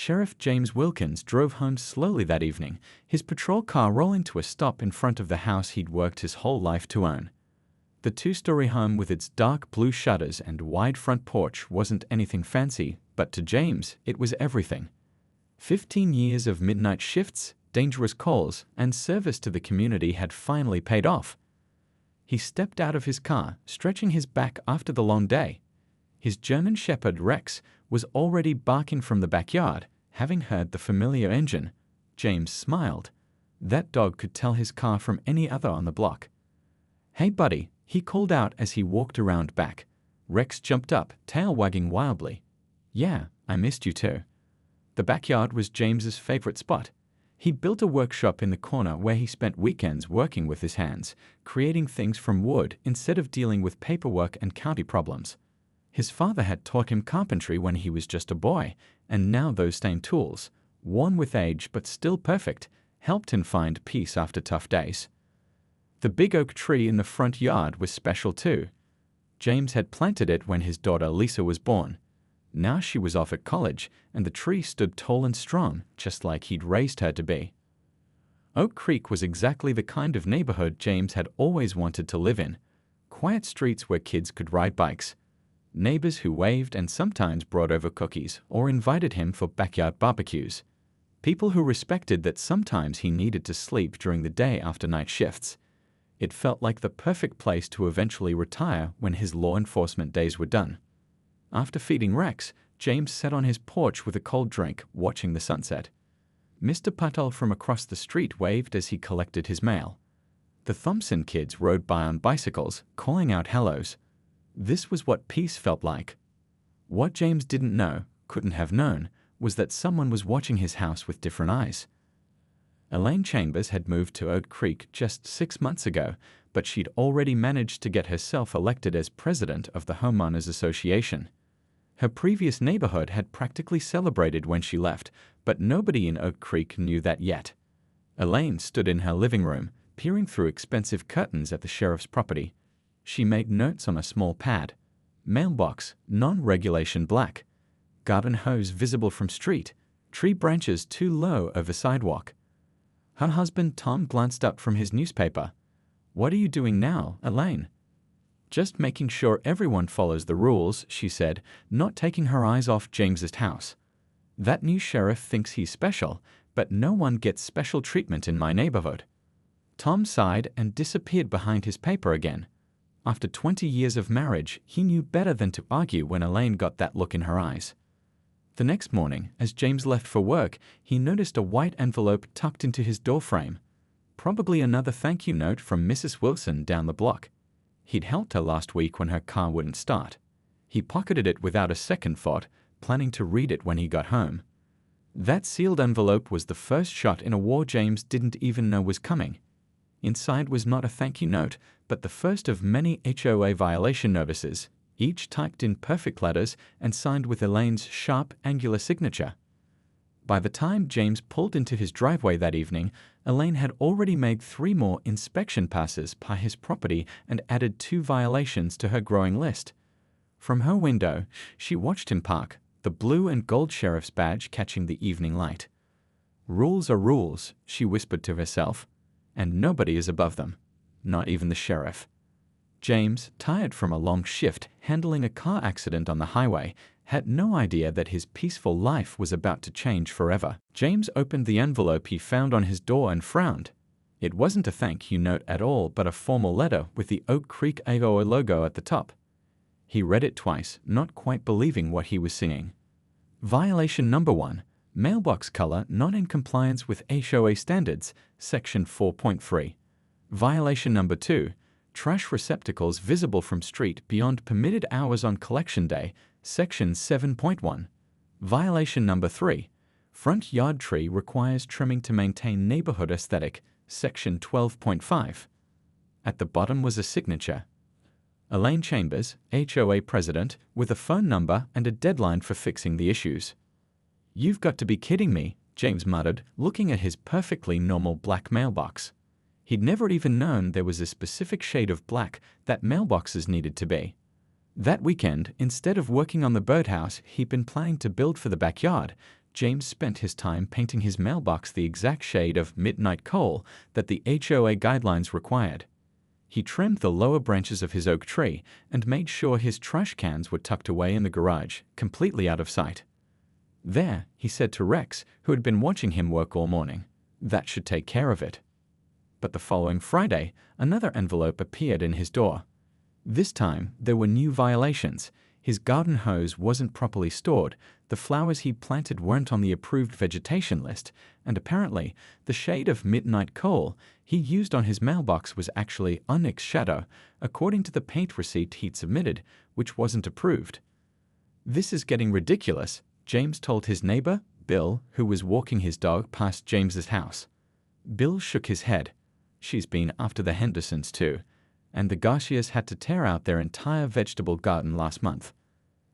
Sheriff James Wilkins drove home slowly that evening, his patrol car rolling to a stop in front of the house he'd worked his whole life to own. The two-story home with its dark blue shutters and wide front porch wasn't anything fancy, but to James, it was everything. 15 years of midnight shifts, dangerous calls, and service to the community had finally paid off. He stepped out of his car, stretching his back after the long day. His German Shepherd Rex was already barking from the backyard, having heard the familiar engine. James smiled. That dog could tell his car from any other on the block. "Hey, buddy," he called out as he walked around back. Rex jumped up, tail wagging wildly. "Yeah, I missed you too." The backyard was James's favorite spot. He'd built a workshop in the corner where he spent weekends working with his hands, creating things from wood instead of dealing with paperwork and county problems. His father had taught him carpentry when he was just a boy, and now those same tools, worn with age but still perfect, helped him find peace after tough days. The big oak tree in the front yard was special too. James had planted it when his daughter Lisa was born. Now she was off at college, and the tree stood tall and strong, just like he'd raised her to be. Oak Creek was exactly the kind of neighborhood James had always wanted to live in. Quiet streets where kids could ride bikes. Neighbors who waved and sometimes brought over cookies or invited him for backyard barbecues. People who respected that sometimes he needed to sleep during the day after night shifts. It felt like the perfect place to eventually retire when his law enforcement days were done. After feeding Rex, James sat on his porch with a cold drink, watching the sunset. Mr. Patel from across the street waved as he collected his mail. The Thompson kids rode by on bicycles, calling out hellos. This was what peace felt like. What James didn't know, couldn't have known, was that someone was watching his house with different eyes. Elaine Chambers had moved to Oak Creek just 6 months ago, but she'd already managed to get herself elected as president of the Homeowners Association. Her previous neighborhood had practically celebrated when she left, but nobody in Oak Creek knew that yet. Elaine stood in her living room, peering through expensive curtains at the sheriff's property. She made notes on a small pad. Mailbox, non-regulation black. Garden hose visible from street. Tree branches too low over sidewalk. Her husband Tom glanced up from his newspaper. "What are you doing now, Elaine?" "Just making sure everyone follows the rules," she said, not taking her eyes off James's house. "That new sheriff thinks he's special, but no one gets special treatment in my neighborhood." Tom sighed and disappeared behind his paper again. After 20 years of marriage, he knew better than to argue when Elaine got that look in her eyes. The next morning, as James left for work, he noticed a white envelope tucked into his doorframe. Probably another thank you note from Mrs. Wilson down the block. He'd helped her last week when her car wouldn't start. He pocketed it without a second thought, planning to read it when he got home. That sealed envelope was the first shot in a war James didn't even know was coming. Inside was not a thank you note, but the first of many HOA violation notices, each typed in perfect letters and signed with Elaine's sharp, angular signature. By the time James pulled into his driveway that evening, Elaine had already made 3 more inspection passes by his property and added 2 violations to her growing list. From her window, she watched him park, the blue and gold sheriff's badge catching the evening light. "Rules are rules," she whispered to herself, "and nobody is above them, not even the sheriff." James, tired from a long shift handling a car accident on the highway, had no idea that his peaceful life was about to change forever. James opened the envelope he found on his door and frowned. It wasn't a thank you note at all, but a formal letter with the Oak Creek HOA logo at the top. He read it twice, not quite believing what he was seeing. Violation number 1. Mailbox color not in compliance with HOA standards, Section 4.3. Violation number 2. Trash receptacles visible from street beyond permitted hours on collection day, Section 7.1. Violation number 3. Front yard tree requires trimming to maintain neighborhood aesthetic, Section 12.5. At the bottom was a signature. Elaine Chambers, HOA president, with a phone number and a deadline for fixing the issues. "You've got to be kidding me," James muttered, looking at his perfectly normal black mailbox. He'd never even known there was a specific shade of black that mailboxes needed to be. That weekend, instead of working on the birdhouse he'd been planning to build for the backyard, James spent his time painting his mailbox the exact shade of midnight coal that the HOA guidelines required. He trimmed the lower branches of his oak tree and made sure his trash cans were tucked away in the garage, completely out of sight. "There," he said to Rex, who had been watching him work all morning. "That should take care of it." But the following Friday, another envelope appeared in his door. This time, there were new violations. His garden hose wasn't properly stored, the flowers he planted weren't on the approved vegetation list, and apparently, the shade of midnight coal he used on his mailbox was actually onyx shadow, according to the paint receipt he'd submitted, which wasn't approved. "This is getting ridiculous," James told his neighbor, Bill, who was walking his dog past James's house. Bill shook his head. "She's been after the Hendersons too, and the Garcias had to tear out their entire vegetable garden last month."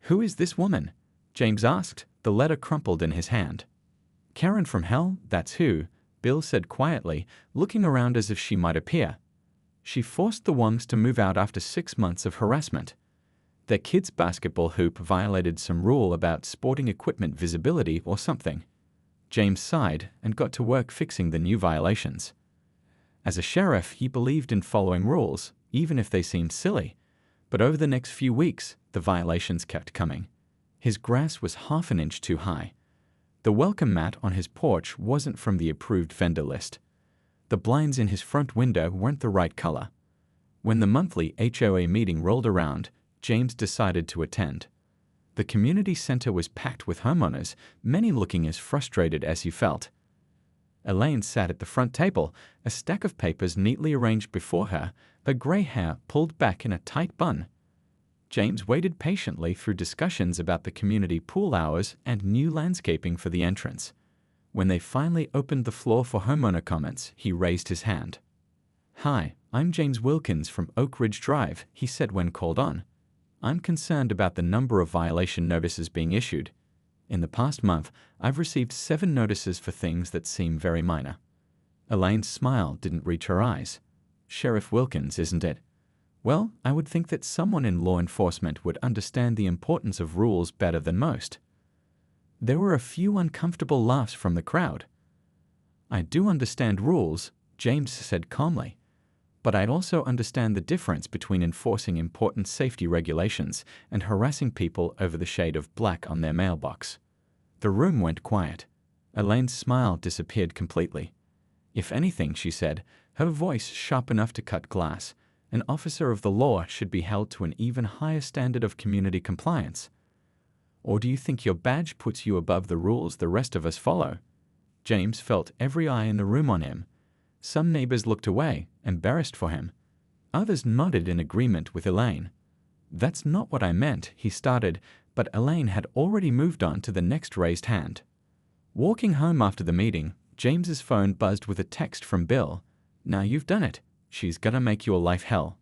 "Who is this woman?" James asked, the letter crumpled in his hand. "Karen from hell, that's who," Bill said quietly, looking around as if she might appear. "She forced the Wongs to move out after 6 months of harassment. Their kid's basketball hoop violated some rule about sporting equipment visibility or something." James sighed and got to work fixing the new violations. As a sheriff, he believed in following rules, even if they seemed silly. But over the next few weeks, the violations kept coming. His grass was half an inch too high. The welcome mat on his porch wasn't from the approved vendor list. The blinds in his front window weren't the right color. When the monthly HOA meeting rolled around, James decided to attend. The community center was packed with homeowners, many looking as frustrated as he felt. Elaine sat at the front table, a stack of papers neatly arranged before her, her gray hair pulled back in a tight bun. James waited patiently through discussions about the community pool hours and new landscaping for the entrance. When they finally opened the floor for homeowner comments, he raised his hand. "Hi, I'm James Wilkins from Oak Ridge Drive," he said when called on. "I'm concerned about the number of violation notices being issued. In the past month, I've received 7 notices for things that seem very minor." Elaine's smile didn't reach her eyes. "Sheriff Wilkins, isn't it? Well, I would think that someone in law enforcement would understand the importance of rules better than most." There were a few uncomfortable laughs from the crowd. "I do understand rules," James said calmly. "But I'd also understand the difference between enforcing important safety regulations and harassing people over the shade of black on their mailbox." The room went quiet. Elaine's smile disappeared completely. "If anything," she said, her voice sharp enough to cut glass, "an officer of the law should be held to an even higher standard of community compliance. Or do you think your badge puts you above the rules the rest of us follow?" James felt every eye in the room on him. Some neighbors looked away, embarrassed for him. Others nodded in agreement with Elaine. "That's not what I meant," he started, but Elaine had already moved on to the next raised hand. Walking home after the meeting, James's phone buzzed with a text from Bill. "Now you've done it. She's gonna make your life hell."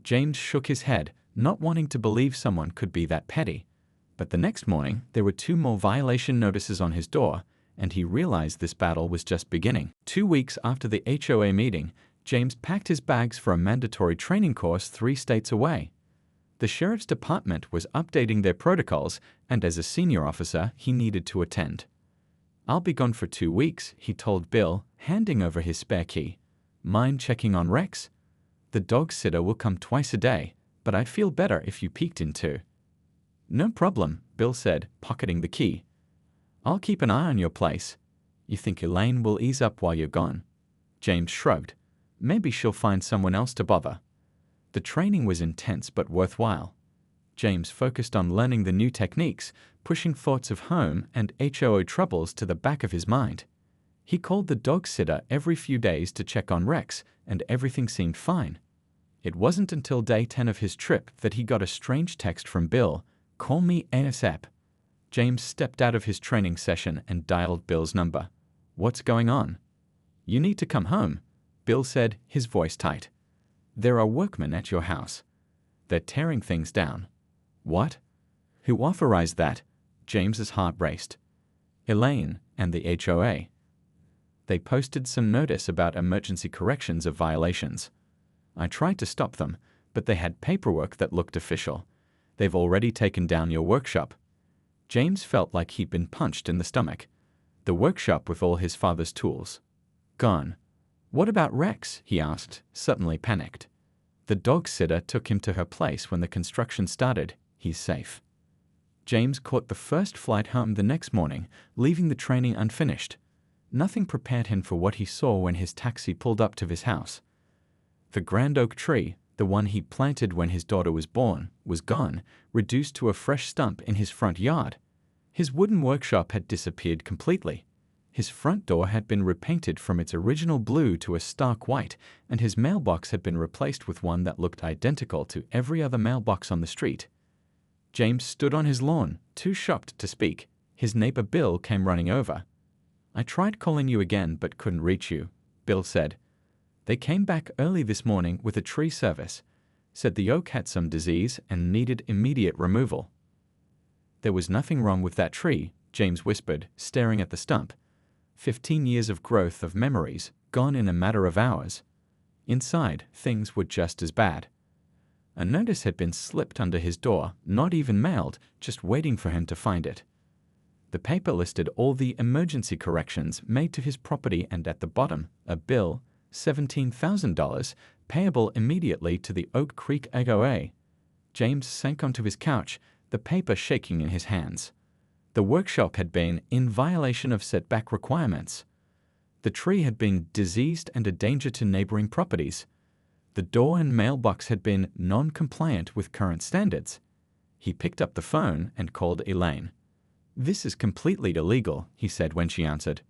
James shook his head, not wanting to believe someone could be that petty. But the next morning, there were 2 more violation notices on his door, and he realized this battle was just beginning. 2 weeks after the HOA meeting, James packed his bags for a mandatory training course 3 states away. The sheriff's department was updating their protocols, and as a senior officer, he needed to attend. "I'll be gone for 2 weeks," he told Bill, handing over his spare key. "Mind checking on Rex? The dog sitter will come twice a day, but I'd feel better if you peeked in too." "No problem," Bill said, pocketing the key. "I'll keep an eye on your place." "You think Elaine will ease up while you're gone?" James shrugged. "Maybe she'll find someone else to bother." The training was intense but worthwhile. James focused on learning the new techniques, pushing thoughts of home and HOA troubles to the back of his mind. He called the dog sitter every few days to check on Rex, and everything seemed fine. It wasn't until day 10 of his trip that he got a strange text from Bill. "Call me ASAP." James stepped out of his training session and dialed Bill's number. "What's going on?" "You need to come home," Bill said, his voice tight. "There are workmen at your house. They're tearing things down." "What? Who authorized that?" James's heart raced. "Elaine and the HOA. They posted some notice about emergency corrections of violations. I tried to stop them, but they had paperwork that looked official. They've already taken down your workshop." James felt like he'd been punched in the stomach. The workshop with all his father's tools. Gone. What about Rex? He asked, suddenly panicked. The dog sitter took him to her place when the construction started. He's safe. James caught the first flight home the next morning, leaving the training unfinished. Nothing prepared him for what he saw when his taxi pulled up to his house. The grand oak tree, the one he'd planted when his daughter was born, was gone, reduced to a fresh stump in his front yard. His wooden workshop had disappeared completely. His front door had been repainted from its original blue to a stark white, and his mailbox had been replaced with one that looked identical to every other mailbox on the street. James stood on his lawn, too shocked to speak. His neighbor Bill came running over. "I tried calling you again but couldn't reach you," Bill said. "They came back early this morning with a tree service. Said the oak had some disease and needed immediate removal." "There was nothing wrong with that tree," James whispered, staring at the stump. 15 years of growth of memories, gone in a matter of hours. Inside, things were just as bad. A notice had been slipped under his door, not even mailed, just waiting for him to find it. The paper listed all the emergency corrections made to his property, and at the bottom, a bill, $17,000, payable immediately to the Oak Creek HOA. James sank onto his couch, the paper shaking in his hands. The workshop had been in violation of setback requirements. The tree had been diseased and a danger to neighboring properties. The door and mailbox had been non-compliant with current standards. He picked up the phone and called Elaine. "This is completely illegal," he said when she answered.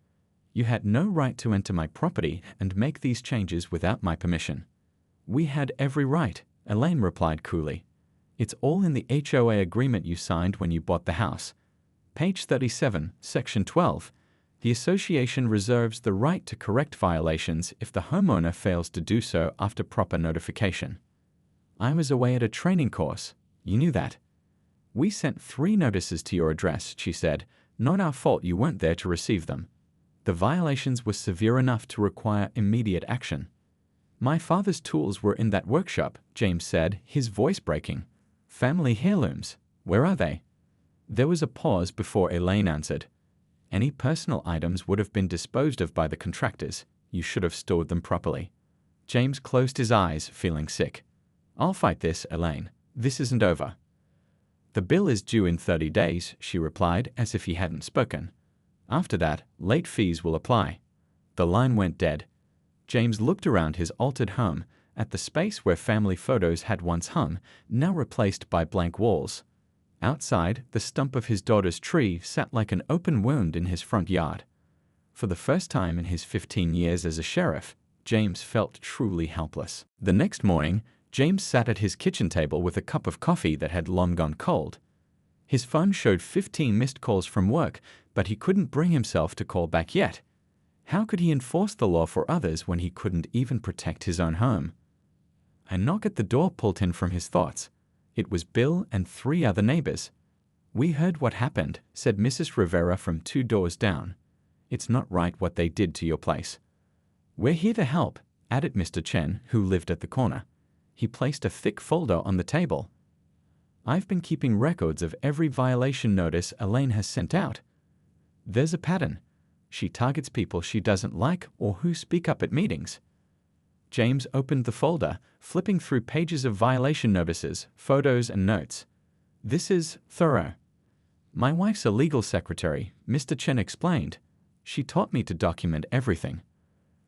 "You had no right to enter my property and make these changes without my permission." "We had every right," Elaine replied coolly. "It's all in the HOA agreement you signed when you bought the house. Page 37, Section 12. The association reserves the right to correct violations if the homeowner fails to do so after proper notification." "I was away at a training course. You knew that." "We sent 3 notices to your address," she said. "Not our fault you weren't there to receive them. The violations were severe enough to require immediate action." "My father's tools were in that workshop," James said, his voice breaking. "Family heirlooms. Where are they?" There was a pause before Elaine answered. "Any personal items would have been disposed of by the contractors. You should have stored them properly." James closed his eyes, feeling sick. "I'll fight this, Elaine. This isn't over." "The bill is due in 30 days, she replied, as if he hadn't spoken. "After that, late fees will apply." The line went dead. James looked around his altered home, at the space where family photos had once hung, now replaced by blank walls. Outside, the stump of his daughter's tree sat like an open wound in his front yard. For the first time in his 15 years as a sheriff, James felt truly helpless. The next morning, James sat at his kitchen table with a cup of coffee that had long gone cold. His phone showed 15 missed calls from work, but he couldn't bring himself to call back yet. How could he enforce the law for others when he couldn't even protect his own home? A knock at the door pulled him from his thoughts. It was Bill and 3 other neighbors. "We heard what happened," said Mrs. Rivera from 2 doors down. "It's not right what they did to your place." "We're here to help," added Mr. Chen, who lived at the corner. He placed a thick folder on the table. "I've been keeping records of every violation notice Elaine has sent out. There's a pattern. She targets people she doesn't like or who speak up at meetings." James opened the folder, flipping through pages of violation notices, photos, and notes. "This is thorough." "My wife's a legal secretary," Mr. Chen explained. "She taught me to document everything."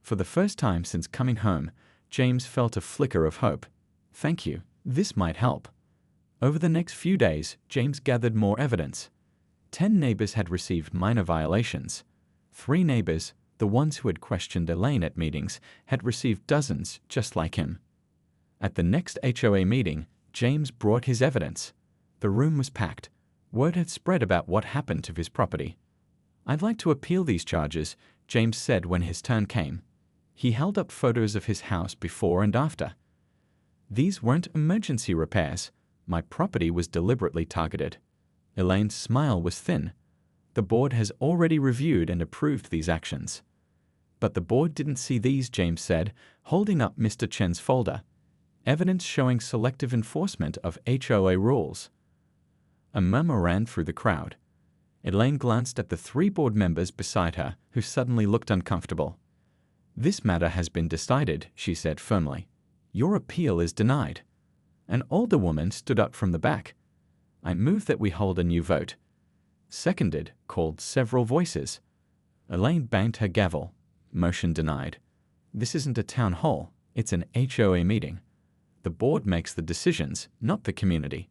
For the first time since coming home, James felt a flicker of hope. "Thank you. This might help." Over the next few days, James gathered more evidence. 10 neighbors had received minor violations. 3 neighbors, the ones who had questioned Elaine at meetings, had received dozens just like him. At the next HOA meeting, James brought his evidence. The room was packed. Word had spread about what happened to his property. "I'd like to appeal these charges," James said when his turn came. He held up photos of his house before and after. "These weren't emergency repairs. My property was deliberately targeted." Elaine's smile was thin. "The board has already reviewed and approved these actions." "But the board didn't see these," James said, holding up Mr. Chen's folder. "Evidence showing selective enforcement of HOA rules." A murmur ran through the crowd. Elaine glanced at the 3 board members beside her, who suddenly looked uncomfortable. "This matter has been decided," she said firmly. "Your appeal is denied." An older woman stood up from the back. "I move that we hold a new vote." "Seconded," called several voices. Elaine banged her gavel. "Motion denied. This isn't a town hall, it's an HOA meeting. The board makes the decisions, not the community."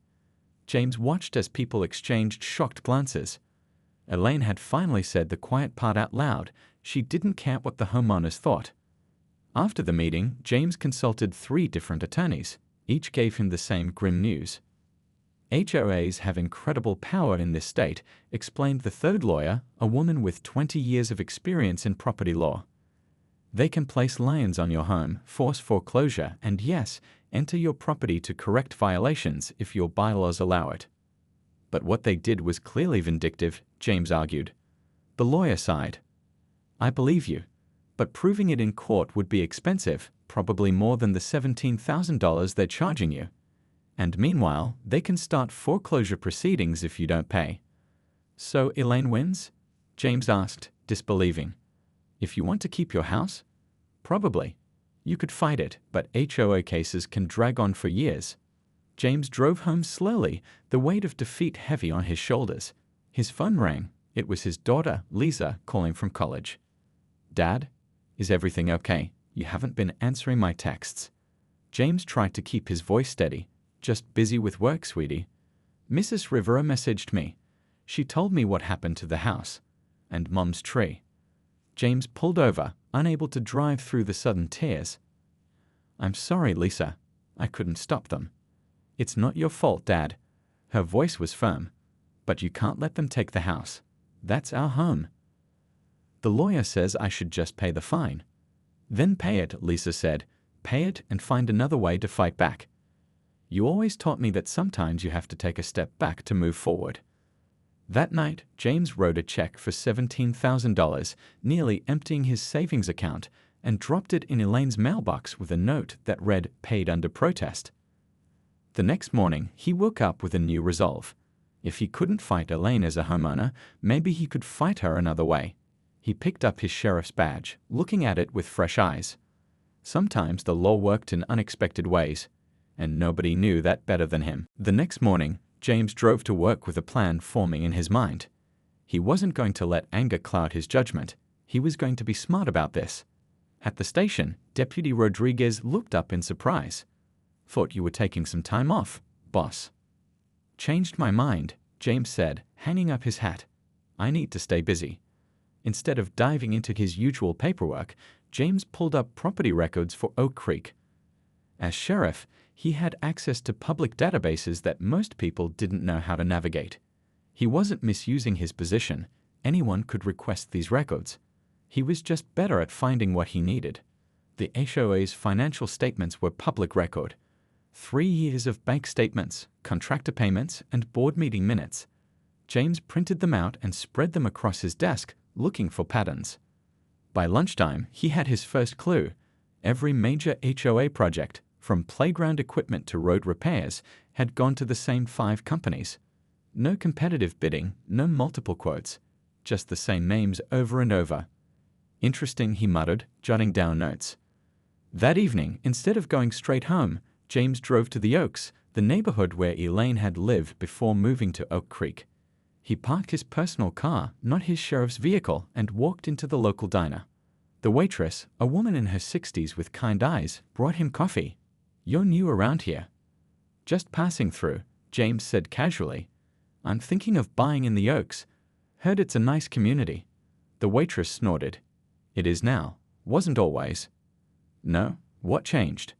James watched as people exchanged shocked glances. Elaine had finally said the quiet part out loud. She didn't care what the homeowners thought. After the meeting, James consulted 3 different attorneys. Each gave him the same grim news. "HOAs have incredible power in this state," explained the third lawyer, a woman with 20 years of experience in property law. "They can place liens on your home, force foreclosure, and yes, enter your property to correct violations if your bylaws allow it." "But what they did was clearly vindictive," James argued. The lawyer sighed. "I believe you, but proving it in court would be expensive, probably more than the $17,000 they're charging you. And meanwhile, they can start foreclosure proceedings if you don't pay." "So Elaine wins?" James asked, disbelieving. "If you want to keep your house? Probably. You could fight it, but HOA cases can drag on for years." James drove home slowly, the weight of defeat heavy on his shoulders. His phone rang. It was his daughter, Lisa, calling from college. "Dad, is everything okay? You haven't been answering my texts." James tried to keep his voice steady. "Just busy with work, sweetie. Mrs. Rivera messaged me. She told me what happened to the house. And Mom's tree." James pulled over, unable to drive through the sudden tears. "I'm sorry, Lisa. I couldn't stop them." "It's not your fault, Dad." Her voice was firm. "But you can't let them take the house. That's our home." "The lawyer says I should just pay the fine." "Then pay it," Lisa said. "Pay it and find another way to fight back. You always taught me that sometimes you have to take a step back to move forward." That night, James wrote a check for $17,000, nearly emptying his savings account, and dropped it in Elaine's mailbox with a note that read, "Paid under protest." The next morning, he woke up with a new resolve. If he couldn't fight Elaine as a homeowner, maybe he could fight her another way. He picked up his sheriff's badge, looking at it with fresh eyes. Sometimes the law worked in unexpected ways, and nobody knew that better than him. The next morning, James drove to work with a plan forming in his mind. He wasn't going to let anger cloud his judgment. He was going to be smart about this. At the station, Deputy Rodriguez looked up in surprise. "Thought you were taking some time off, boss." "Changed my mind," James said, hanging up his hat. "I need to stay busy." Instead of diving into his usual paperwork, James pulled up property records for Oak Creek. As sheriff, he had access to public databases that most people didn't know how to navigate. He wasn't misusing his position. Anyone could request these records. He was just better at finding what he needed. The HOA's financial statements were public record. 3 years of bank statements, contractor payments, and board meeting minutes. James printed them out and spread them across his desk, looking for patterns. By lunchtime, he had his first clue. Every major HOA project, from playground equipment to road repairs, had gone to the same 5 companies. No competitive bidding, no multiple quotes, just the same names over and over. "Interesting," he muttered, jotting down notes. That evening, instead of going straight home, James drove to the Oaks, the neighborhood where Elaine had lived before moving to Oak Creek. He parked his personal car, not his sheriff's vehicle, and walked into the local diner. The waitress, a woman in her 60s with kind eyes, brought him coffee. "You're new around here." "Just passing through," James said casually. "I'm thinking of buying in the Oaks. Heard it's a nice community." The waitress snorted. "It is now. Wasn't always." "No? What changed?"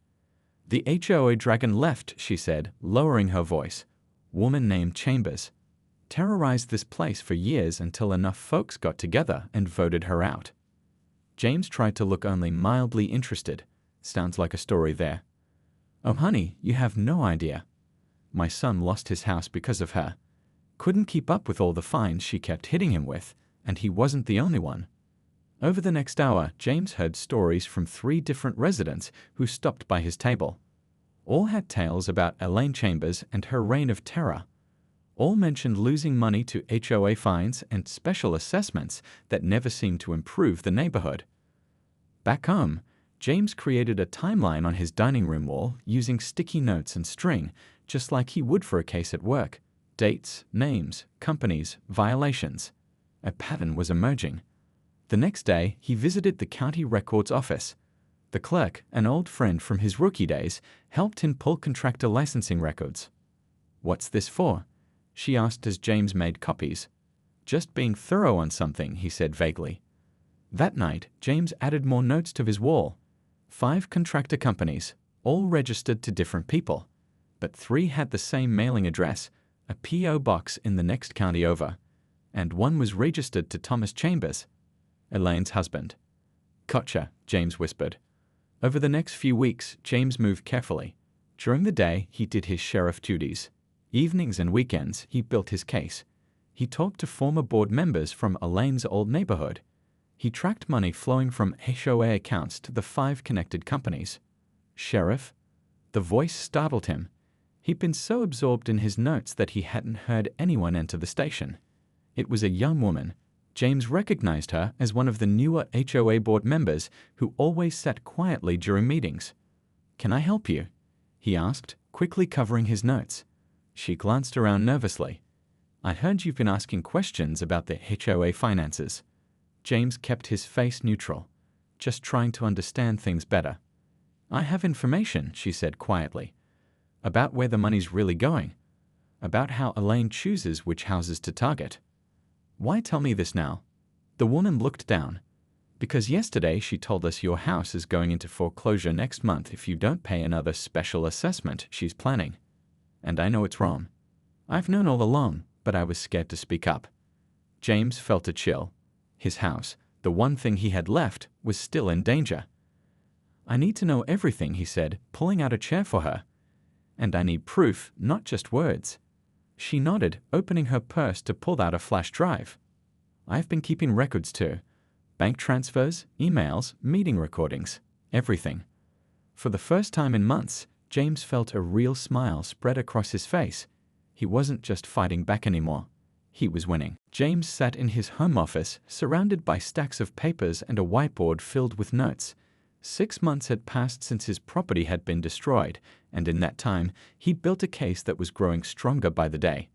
"The HOA dragon left," she said, lowering her voice. "Woman named Chambers. Terrorized this place for years until enough folks got together and voted her out." James tried to look only mildly interested. "Sounds like a story there." "Oh, honey, you have no idea. My son lost his house because of her. Couldn't keep up with all the fines she kept hitting him with, and he wasn't the only one." Over the next hour, James heard stories from 3 different residents who stopped by his table. All had tales about Elaine Chambers and her reign of terror. All mentioned losing money to HOA fines and special assessments that never seemed to improve the neighborhood. Back home, James created a timeline on his dining room wall using sticky notes and string, just like he would for a case at work. Dates, names, companies, violations. A pattern was emerging. The next day, he visited the county records office. The clerk, an old friend from his rookie days, helped him pull contractor licensing records. "What's this for?" she asked as James made copies. "Just being thorough on something," he said vaguely. That night, James added more notes to his wall. 5 contractor companies, all registered to different people, but 3 had the same mailing address, a P.O. box in the next county over, and 1 was registered to Thomas Chambers, Elaine's husband. "Gotcha," James whispered. Over the next few weeks, James moved carefully. During the day, he did his sheriff duties. Evenings and weekends, he built his case. He talked to former board members from Elaine's old neighborhood. He tracked money flowing from HOA accounts to the 5 connected companies. "Sheriff?" The voice startled him. He'd been so absorbed in his notes that he hadn't heard anyone enter the station. It was a young woman. James recognized her as one of the newer HOA board members who always sat quietly during meetings. "Can I help you?" he asked, quickly covering his notes. She glanced around nervously. "I heard you've been asking questions about the HOA finances." James kept his face neutral, just trying to understand things better. "I have information," she said quietly, "about where the money's really going, about how Elaine chooses which houses to target." "Why tell me this now?" The woman looked down. "Because yesterday she told us your house is going into foreclosure next month if you don't pay another special assessment she's planning. And I know it's wrong. I've known all along, but I was scared to speak up." James felt a chill. His house, the one thing he had left, was still in danger. "I need to know everything," he said, pulling out a chair for her. "And I need proof, not just words." She nodded, opening her purse to pull out a flash drive. "I've been keeping records too. Bank transfers, emails, meeting recordings, everything." For the first time in months, James felt a real smile spread across his face. He wasn't just fighting back anymore. He was winning. James sat in his home office, surrounded by stacks of papers and a whiteboard filled with notes. 6 months had passed since his property had been destroyed, and in that time, he'd built a case that was growing stronger by the day.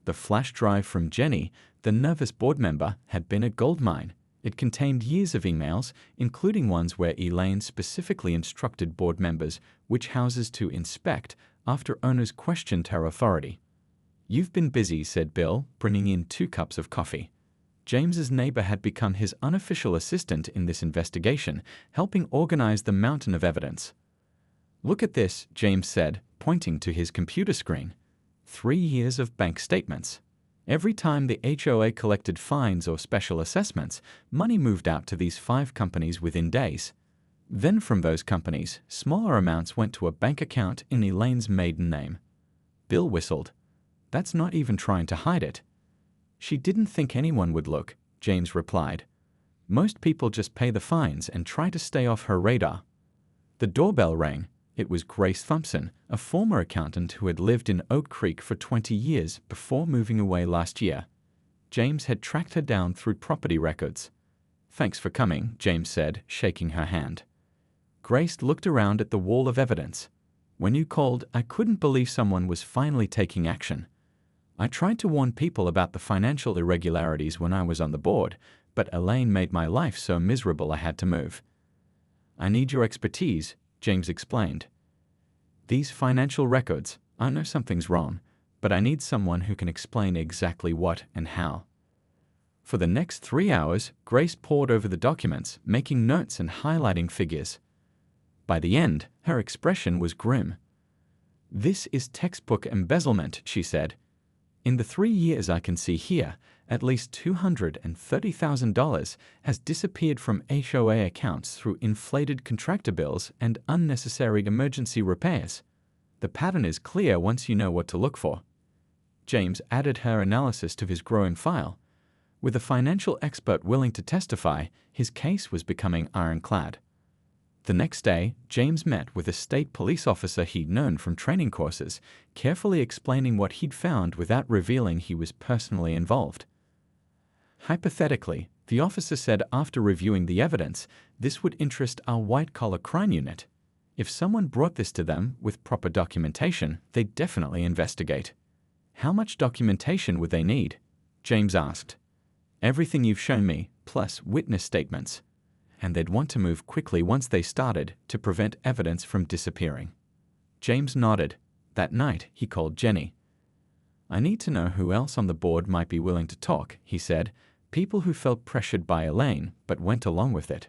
The flash drive from Jenny, the nervous board member, had been a goldmine. It contained years of emails, including ones where Elaine specifically instructed board members which houses to inspect after owners questioned her authority. "You've been busy," said Bill, bringing in 2 cups of coffee. James's neighbor had become his unofficial assistant in this investigation, helping organize the mountain of evidence. "Look at this," James said, pointing to his computer screen. 3 years of bank statements. Every time the HOA collected fines or special assessments, money moved out to these 5 companies within days. Then from those companies, smaller amounts went to a bank account in Elaine's maiden name. Bill whistled. "That's not even trying to hide it." "She didn't think anyone would look," James replied. "Most people just pay the fines and try to stay off her radar." The doorbell rang. It was Grace Thompson, a former accountant who had lived in Oak Creek for 20 years before moving away last year. James had tracked her down through property records. "Thanks for coming," James said, shaking her hand. Grace looked around at the wall of evidence. "When you called, I couldn't believe someone was finally taking action. I tried to warn people about the financial irregularities when I was on the board, but Elaine made my life so miserable I had to move." "I need your expertise," James explained. "These financial records, I know something's wrong, but I need someone who can explain exactly what and how." For the next 3 hours, Grace pored over the documents, making notes and highlighting figures. By the end, her expression was grim. "This is textbook embezzlement," she said. "In the 3 years I can see here, at least $230,000 has disappeared from HOA accounts through inflated contractor bills and unnecessary emergency repairs. The pattern is clear once you know what to look for." James added her analysis to his growing file. With a financial expert willing to testify, his case was becoming ironclad. The next day, James met with a state police officer he'd known from training courses, carefully explaining what he'd found without revealing he was personally involved. Hypothetically, the officer said after reviewing the evidence, this would interest our white-collar crime unit. If someone brought this to them with proper documentation, they'd definitely investigate. How much documentation would they need? James asked. Everything you've shown me, plus witness statements. And they'd want to move quickly once they started to prevent evidence from disappearing. James nodded. That night, he called Jenny. I need to know who else on the board might be willing to talk, he said. People who felt pressured by Elaine but went along with it.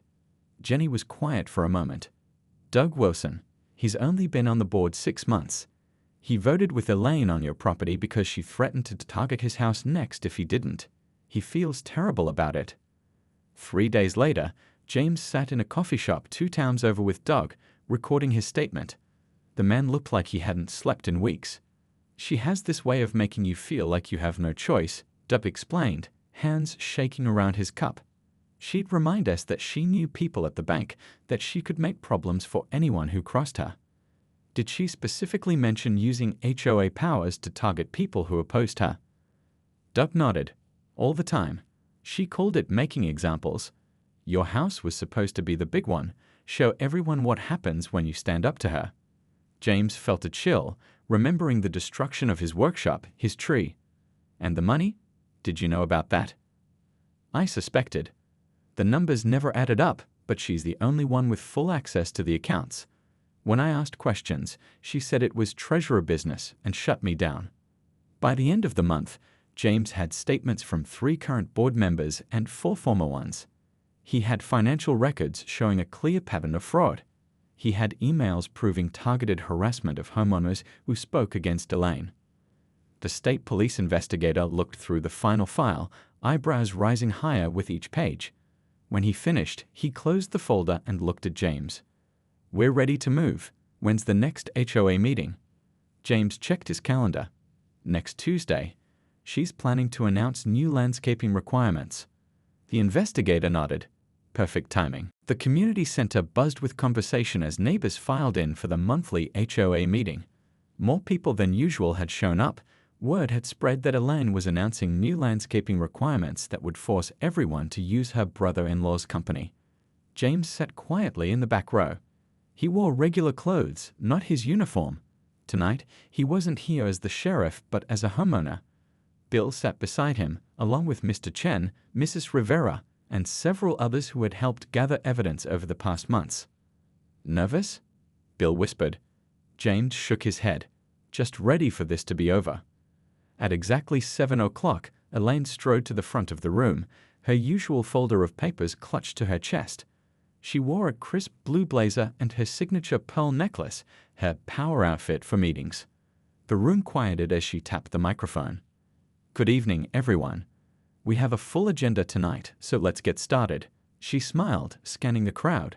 Jenny was quiet for a moment. Doug Wilson. He's only been on the board 6 months. He voted with Elaine on your property because she threatened to target his house next if he didn't. He feels terrible about it. 3 days later, James sat in a coffee shop 2 towns over with Doug, recording his statement. The man looked like he hadn't slept in weeks. She has this way of making you feel like you have no choice, Doug explained, hands shaking around his cup. She'd remind us that she knew people at the bank, that she could make problems for anyone who crossed her. Did she specifically mention using HOA powers to target people who opposed her? Doug nodded. All the time. She called it making examples. Your house was supposed to be the big one. Show everyone what happens when you stand up to her. James felt a chill, remembering the destruction of his workshop, his tree. And the money? Did you know about that? I suspected. The numbers never added up, but she's the only one with full access to the accounts. When I asked questions, she said it was treasurer business and shut me down. By the end of the month, James had statements from 3 current board members and 4 former ones. He had financial records showing a clear pattern of fraud. He had emails proving targeted harassment of homeowners who spoke against Elaine. The state police investigator looked through the final file, eyebrows rising higher with each page. When he finished, he closed the folder and looked at James. We're ready to move. When's the next HOA meeting? James checked his calendar. Next Tuesday. She's planning to announce new landscaping requirements. The investigator nodded. Perfect timing. The community center buzzed with conversation as neighbors filed in for the monthly HOA meeting. More people than usual had shown up. Word had spread that Elaine was announcing new landscaping requirements that would force everyone to use her brother-in-law's company. James sat quietly in the back row. He wore regular clothes, not his uniform. Tonight, he wasn't here as the sheriff, but as a homeowner. Bill sat beside him, along with Mr. Chen, Mrs. Rivera, and several others who had helped gather evidence over the past months. Nervous? Bill whispered. James shook his head, just ready for this to be over. At exactly 7 o'clock, Elaine strode to the front of the room, her usual folder of papers clutched to her chest. She wore a crisp blue blazer and her signature pearl necklace, her power outfit for meetings. The room quieted as she tapped the microphone. Good evening, everyone. We have a full agenda tonight, so let's get started. She smiled, scanning the crowd.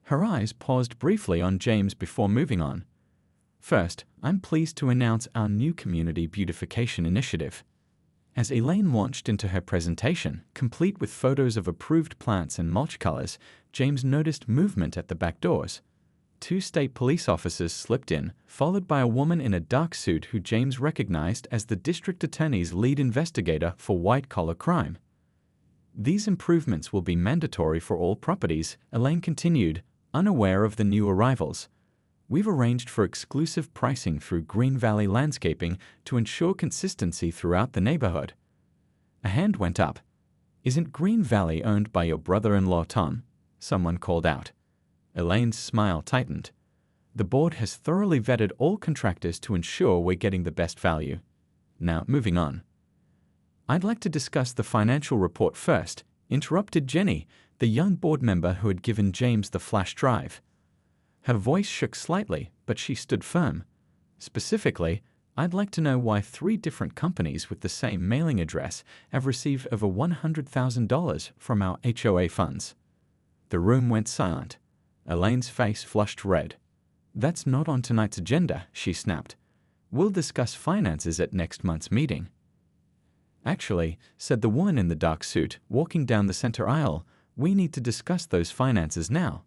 Her eyes paused briefly on James before moving on. First, I'm pleased to announce our new community beautification initiative. As Elaine launched into her presentation, complete with photos of approved plants and mulch colors, James noticed movement at the back doors. 2 state police officers slipped in, followed by a woman in a dark suit who James recognized as the district attorney's lead investigator for white-collar crime. These improvements will be mandatory for all properties, Elaine continued, unaware of the new arrivals. We've arranged for exclusive pricing through Green Valley Landscaping to ensure consistency throughout the neighborhood. A hand went up. Isn't Green Valley owned by your brother-in-law, Tom? Someone called out. Elaine's smile tightened. The board has thoroughly vetted all contractors to ensure we're getting the best value. Now, moving on. I'd like to discuss the financial report first, interrupted Jenny, the young board member who had given James the flash drive. Her voice shook slightly, but she stood firm. Specifically, I'd like to know why 3 different companies with the same mailing address have received over $100,000 from our HOA funds. The room went silent. Elaine's face flushed red. That's not on tonight's agenda, she snapped. We'll discuss finances at next month's meeting. Actually, said the woman in the dark suit, walking down the center aisle, we need to discuss those finances now.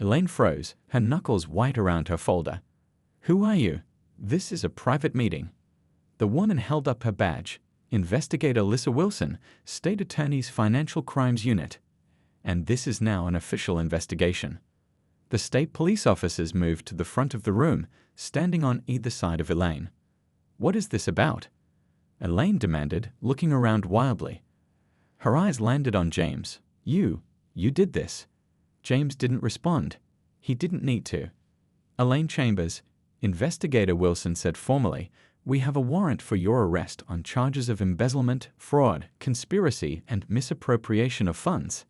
Elaine froze, her knuckles white around her folder. "Who are you? This is a private meeting." The woman held up her badge. "Investigator Lissa Wilson, State Attorney's Financial Crimes Unit. And this is now an official investigation." The state police officers moved to the front of the room, standing on either side of Elaine. "What is this about?" Elaine demanded, looking around wildly. Her eyes landed on James. You did this." James didn't respond. He didn't need to. "Elaine Chambers," Investigator Wilson said formally, "we have a warrant for your arrest on charges of embezzlement, fraud, conspiracy, and misappropriation of funds."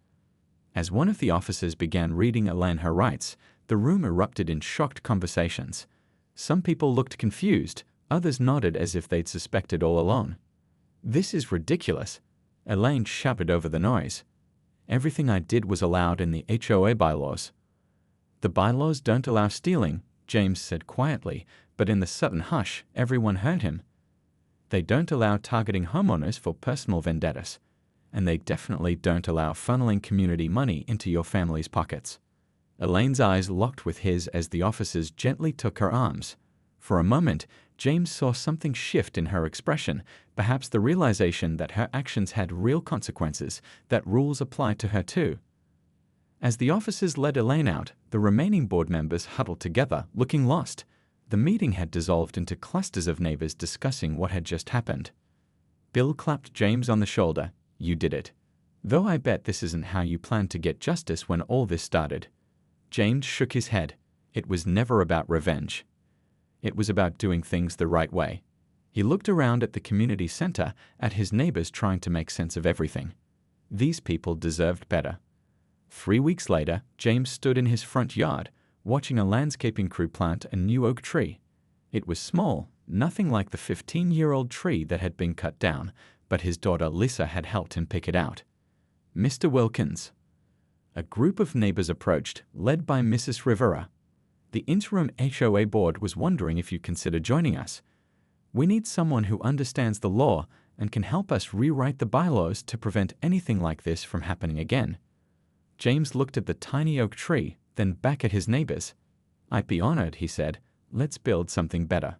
As one of the officers began reading Elaine her rights, the room erupted in shocked conversations. Some people looked confused, others nodded as if they'd suspected all along. "This is ridiculous," Elaine shouted over the noise. "Everything I did was allowed in the HOA bylaws." "The bylaws don't allow stealing," James said quietly, but in the sudden hush, everyone heard him. "They don't allow targeting homeowners for personal vendettas. And they definitely don't allow funneling community money into your family's pockets." Elaine's eyes locked with his as the officers gently took her arms. For a moment, James saw something shift in her expression, perhaps the realization that her actions had real consequences, that rules applied to her too. As the officers led Elaine out, the remaining board members huddled together, looking lost. The meeting had dissolved into clusters of neighbors discussing what had just happened. Bill clapped James on the shoulder. "You did it. Though I bet this isn't how you planned to get justice when all this started." James shook his head. It was never about revenge. It was about doing things the right way. He looked around at the community center, at his neighbors trying to make sense of everything. These people deserved better. 3 weeks later, James stood in his front yard, watching a landscaping crew plant a new oak tree. It was small, nothing like the 15-year-old tree that had been cut down, but his daughter Lissa had helped him pick it out. "Mr. Wilkins." A group of neighbors approached, led by Mrs. Rivera. "The interim HOA board was wondering if you'd consider joining us. We need someone who understands the law and can help us rewrite the bylaws to prevent anything like this from happening again." James looked at the tiny oak tree, then back at his neighbors. "I'd be honored," he said. "Let's build something better."